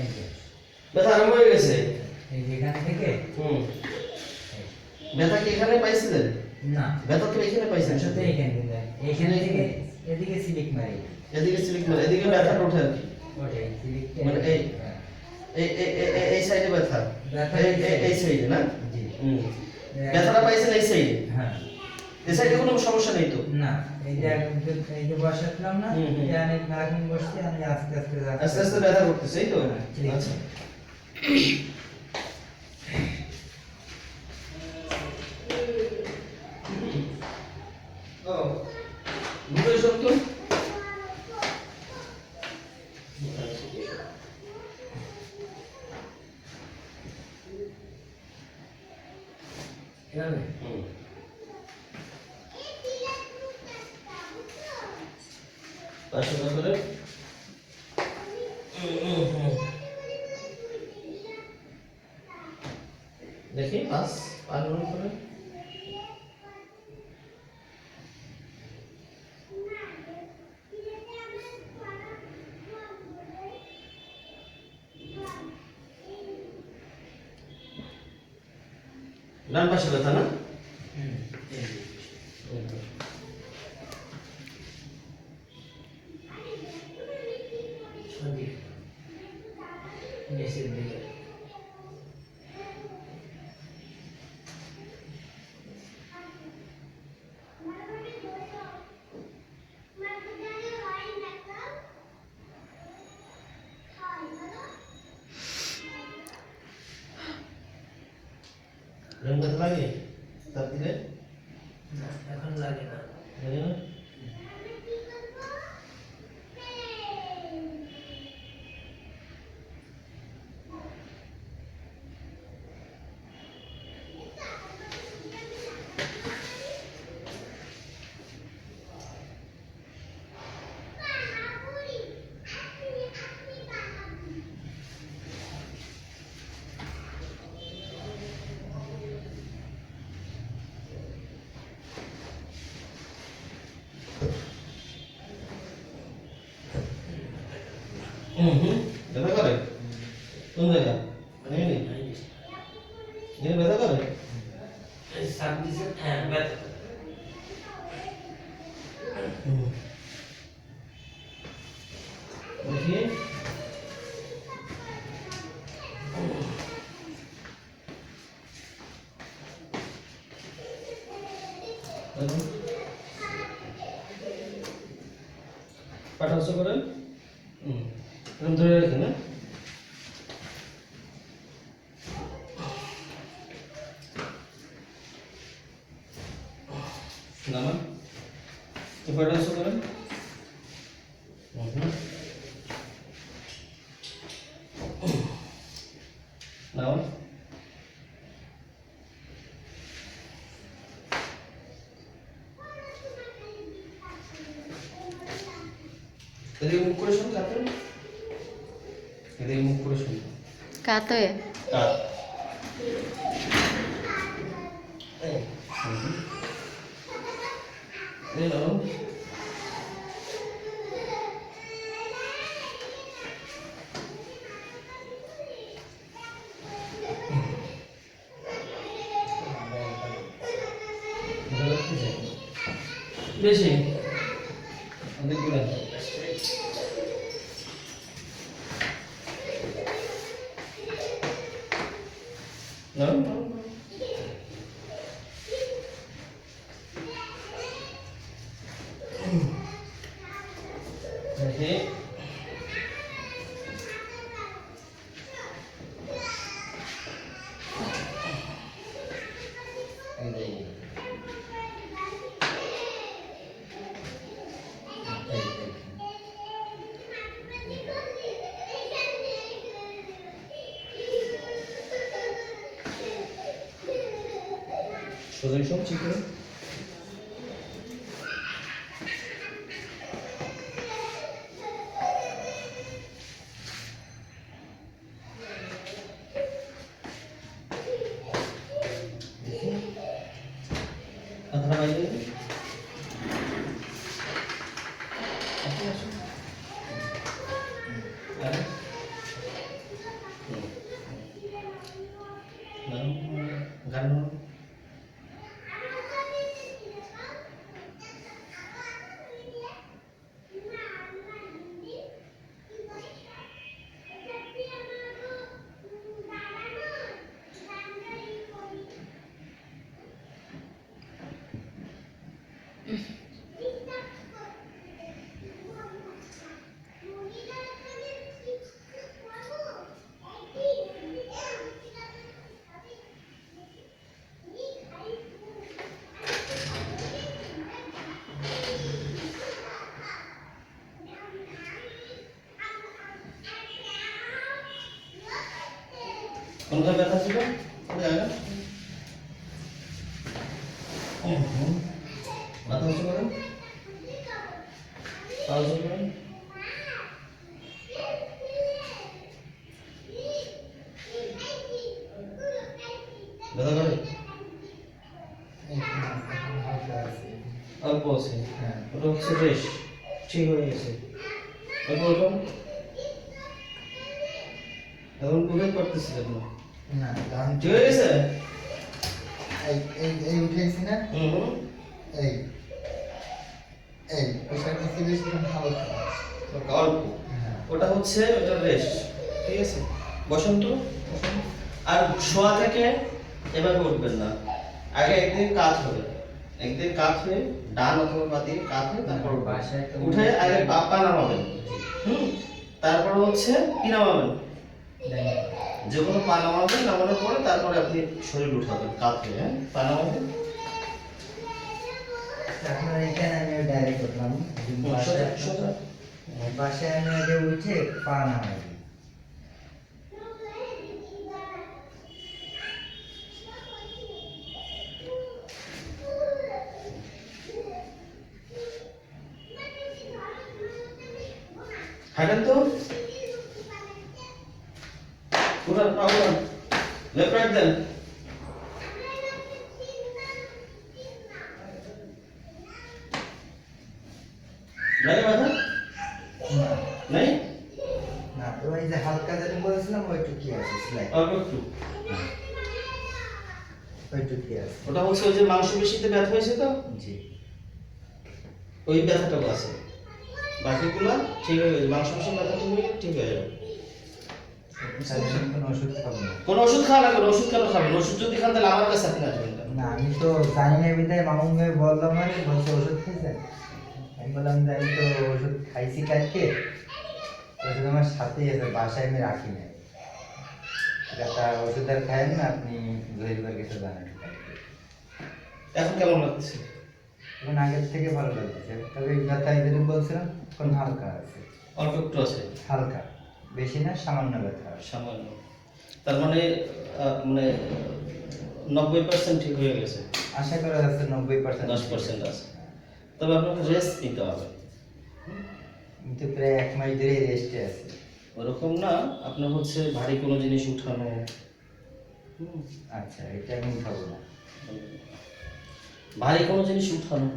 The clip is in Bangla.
এই যে ব্যথা আরম্ভ হয়ে গেছে। এই যে এখান থেকে ব্যথা কি এখানে পাইছিলেন? না, ব্যথা তো এখানে পাইছেন সাথে শুধু। এখান থেকে এদিকে সিলিক মারি, এদিকে সিলিক মারে, এদিকে ব্যথাটা ওঠে আর কি। ওঠে সিলিকটা মানে এই সাইডে ব্যথা, ব্যথা এই সাইডে না? জি। ব্যথাটা পাইছেন এই সাইডে? হ্যাঁ। এই সাইডে কোনো সমস্যা নেই তো? না, এই যে বসালাম না, এটা আমি এখন বসছি, আমি আস্তে আস্তে আস্তে আস্তে ব্যথা করতেছে, এই তো? আচ্ছা। ও দুটোই সত্য। পাঁচশো টাকা করে। দেখি পাঁচ গ্রহণ করে। ডান পাশে ব্যথা না? নিচের দিকে ব্যথা লাগে তার দিলে? এখন লাগে না। লাগে না? ব্যথা করে কোন জায়গা? এখানে ব্যথা করে? দেখি পাঠাংশ করেন। এরকম ধরে রাখেন না? নামান পাঠাংশ করেন। নামান এদিকে মুখ করে শুন, কাতে এদিকে মুখ করে শুন। কাতে কাত এলো বেশি অনেক দূরে না দেখি সোজা সব ঠিক করে কথাটা বাইরে আসুন আসুন কোনখানে ব্যথা ছিল কোন জায়গা মাথা উঁচু করেন পা উঁচু করেন ব্যথা করে হালকা আছে। অল্প আছে হ্যাঁ। ওটা হচ্ছে রেশ ঠিক হয়ে গেছে অল্প ওরকম এখন বুঝতে পারতেছিলেন না না কারণ ঠিক হয়ে গেছে এই উঠেছি না হুম এই এই প্রেশার নিচে বেশি হালকা। অল্প হ্যাঁ। ওটা হচ্ছে ওটা রেশ ঠিক আছে বসন্ত আর শোয়া থেকে এভাবে উঠবেন না আগে একদিন কাত হবে একদিন কাত হয়ে ডান অথবা বাঁ দিকে কাত হয়ে তারপর উঠবেন। বাসায় তো উঠে আগে পা নামাবেন তারপর হচ্ছে কি নামাবেন যে কোনো পা নামাবেন নামানোর পরে তারপরে আপনি শরীর উঠাবেন কাত হয়ে হ্যাঁ পা নামাবেন আপনার এখানে আমি ডাইরেক্ট করলাম সোজা সোজা বাসায় আমি আগে উঠে পা নামাই দিই। হাঁটেন তো উঠান পা উঠান লেফট রাইট দেন লাগে ব্যথা না, নেই না ওই যে হালকা যেটা বলেছিলাম ওইটুকি আছে স্লাইড অল্প একটু ওইটুকি আছে। ওটা হচ্ছে ওই যে মাংসপেশিতে ব্যথা হয়েছে তো জি ওই ব্যথাটাও আছে বাকিগুলো ঠিক হয়ে গেছে মাংসপেশি ব্যথা ঠিক হয়ে যাবে তাহলে আমি কোনো ওষুধ খাবো না। কোনো ওষুধ খাওয়া লাগবে না, ওষুধ কেন খাবেন ওষুধ যদি খান তাহলে আমার কাছে আপনি আসবেন কেন? না আমি তো জানি না বিধায় মামুন ভাই বললাম আর বলছে ওষুধ খাইছেন আমি বললাম যে আমি তো ওষুধ খাইছি কালকে ওষুধ আমার সাথেই আছে বাসায় আমি রাখি না এটা ওষুধ আর খাইন না আপনি জহিরবার কিছু জানেন কালকে। এখন কেমন লাগছে এখন আগের থেকে ভালো লাগছে তবে এই ব্যথা যেটা বলছিলাম এখন হালকা আছে অল্প একটু আছে হালকা বেশি না সামান্য ব্যথা আছে। সামান্য তার মানে মানে 90% ঠিক হয়ে গেছে আশা করা যাচ্ছে 90%। 10% আছে তবে আপনাকে রেস্ট নিতে হবে কিন্তু প্রায় 1 মাস ধরে রেস্টে আছে। ওরকম না আপনার হচ্ছে ভারী কোনো জিনিস উঠানো আচ্ছা এটা আমি খাবো না। ভারী কোনো জিনিস উঠানো